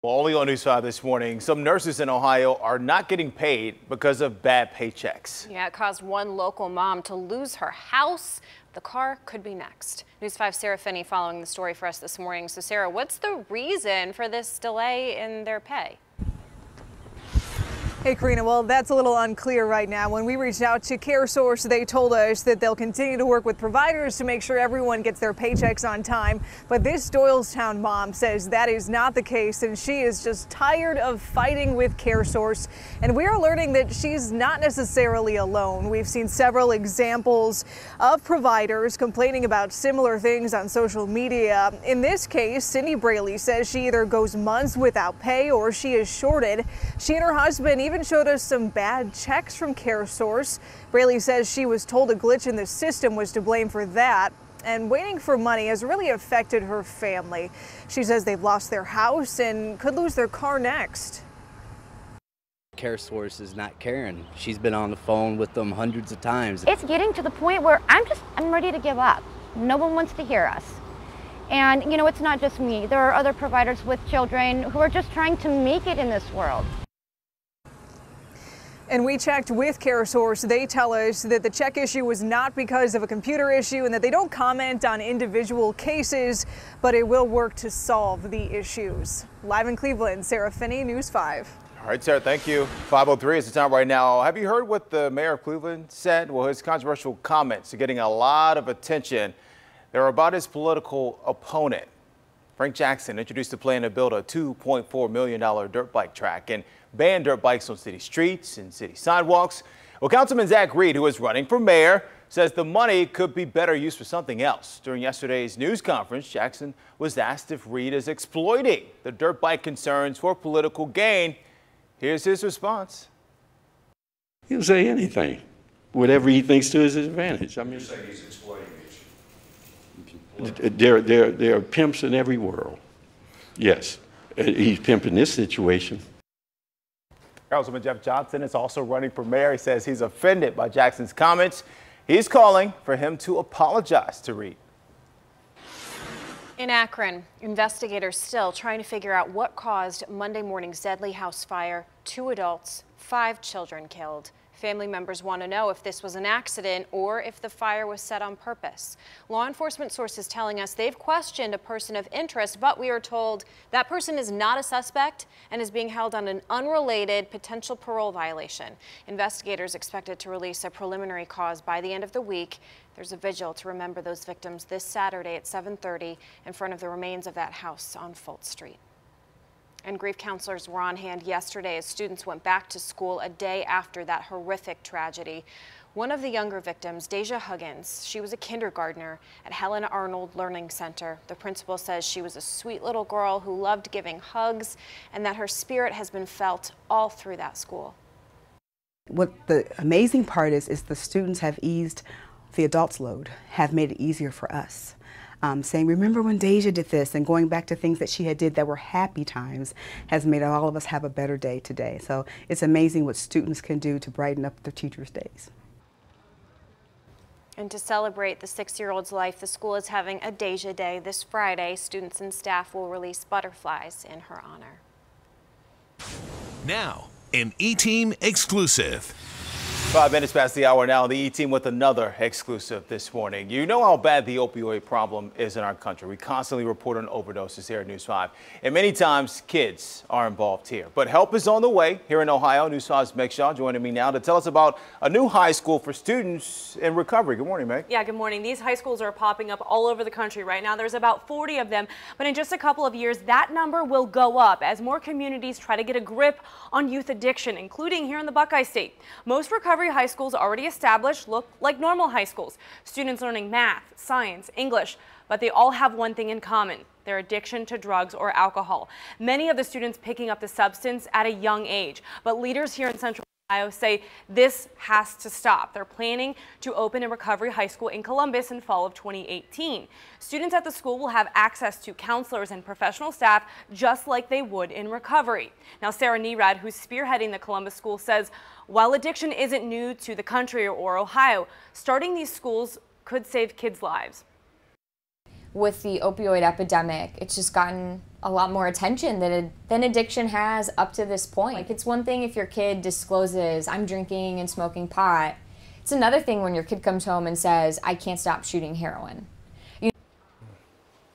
Well, only on News 5 this morning, some nurses in Ohio are not getting paid because of bad paychecks. Yeah, it caused one local mom to lose her house. The car could be next. News 5's Sarah Finney following the story for us this morning. So Sarah, what's the reason for this delay in their pay? Hey, Karina, well, that's a little unclear right now. When we reached out to CareSource, they told us that they'll continue to work with providers to make sure everyone gets their paychecks on time. But this Doylestown mom says that is not the case, and she is just tired of fighting with CareSource. And we are learning that she's not necessarily alone. We've seen several examples of providers complaining about similar things on social media. In this case, Cindy Braley says she either goes months without pay or she is shorted. She and her husband even showed us some bad checks from CareSource. Braley says she was told a glitch in the system was to blame for that, and waiting for money has really affected her family. She says they've lost their house and could lose their car next. CareSource is not caring. She's been on the phone with them hundreds of times. It's getting to the point where I'm ready to give up. No one wants to hear us. And you know, it's not just me. There are other providers with children who are just trying to make it in this world. And we checked with CareSource. They tell us that the check issue was not because of a computer issue and that they don't comment on individual cases, but it will work to solve the issues. Live in Cleveland, Sarah Finney, News 5. All right, Sarah, thank you. 5:03 is the time right now. Have you heard what the mayor of Cleveland said? Well, his controversial comments are getting a lot of attention. They're about his political opponent. Frank Jackson introduced a plan to build a $2.4 million dirt bike track and ban dirt bikes on city streets and city sidewalks. Well, Councilman Zach Reed, who is running for mayor, says the money could be better used for something else. During yesterday's news conference, Jackson was asked if Reed is exploiting the dirt bike concerns for political gain. Here's his response. He'll say anything, whatever he thinks to his advantage. I mean, you're saying he's exploiting it. There are pimps in every world. Yes, he's pimping this situation. Councilman Jeff Johnson is also running for mayor. He says he's offended by Jackson's comments. He's calling for him to apologize to Reed. In Akron, investigators still trying to figure out what caused Monday morning's deadly house fire. 2 adults, 5 children killed. Family members want to know if this was an accident or if the fire was set on purpose. Law enforcement sources telling us they've questioned a person of interest, but we are told that person is not a suspect and is being held on an unrelated potential parole violation. Investigators expected to release a preliminary cause by the end of the week. There's a vigil to remember those victims this Saturday at 7:30 in front of the remains of that house on Fulton Street. And grief counselors were on hand yesterday as students went back to school a day after that horrific tragedy. One of the younger victims, Deja Huggins, she was a kindergartner at Helen Arnold Learning Center. The principal says she was a sweet little girl who loved giving hugs and that her spirit has been felt all through that school. What the amazing part is the students have eased the adults' load, have made it easier for us. Saying, remember when Deja did this, and going back to things that she had did that were happy times has made all of us have a better day today. So it's amazing what students can do to brighten up their teachers' days. And to celebrate the 6-year-old's life, the school is having a Deja Day this Friday. Students and staff will release butterflies in her honor. Now, an E-Team exclusive. 5 minutes past the hour now, the E-Team with another exclusive this morning. You know how bad the opioid problem is in our country. We constantly report on overdoses here at News 5, and many times kids are involved here. But help is on the way here in Ohio. News 5's Meg Shaw joining me now to tell us about a new high school for students in recovery. Good morning, Meg. Yeah, good morning. These high schools are popping up all over the country right now. There's about 40 of them, but in just a couple of years, that number will go up as more communities try to get a grip on youth addiction, including here in the Buckeye State. Most recovery high schools already established look like normal high schools. Students learning math, science, English, but they all have one thing in common: their addiction to drugs or alcohol. Many of the students picking up the substance at a young age, but leaders here in Central Ohio say this has to stop. They're planning to open a recovery high school in Columbus in fall of 2018. Students at the school will have access to counselors and professional staff just like they would in recovery. Now, Sarah Nerad, who's spearheading the Columbus school, says while addiction isn't new to the country or Ohio, starting these schools could save kids' lives. With the opioid epidemic, it's just gotten a lot more attention than addiction has up to this point. Like, it's one thing if your kid discloses, I'm drinking and smoking pot. It's another thing when your kid comes home and says, I can't stop shooting heroin.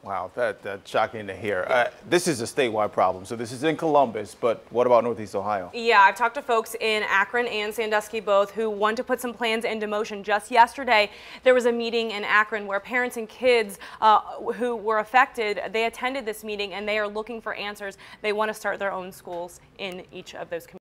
Wow, that's shocking to hear. This is a statewide problem. So this is in Columbus, but what about Northeast Ohio? Yeah, I've talked to folks in Akron and Sandusky both who want to put some plans into motion. Just yesterday, there was a meeting in Akron where parents and kids who were affected, they attended this meeting and they are looking for answers. They want to start their own schools in each of those communities.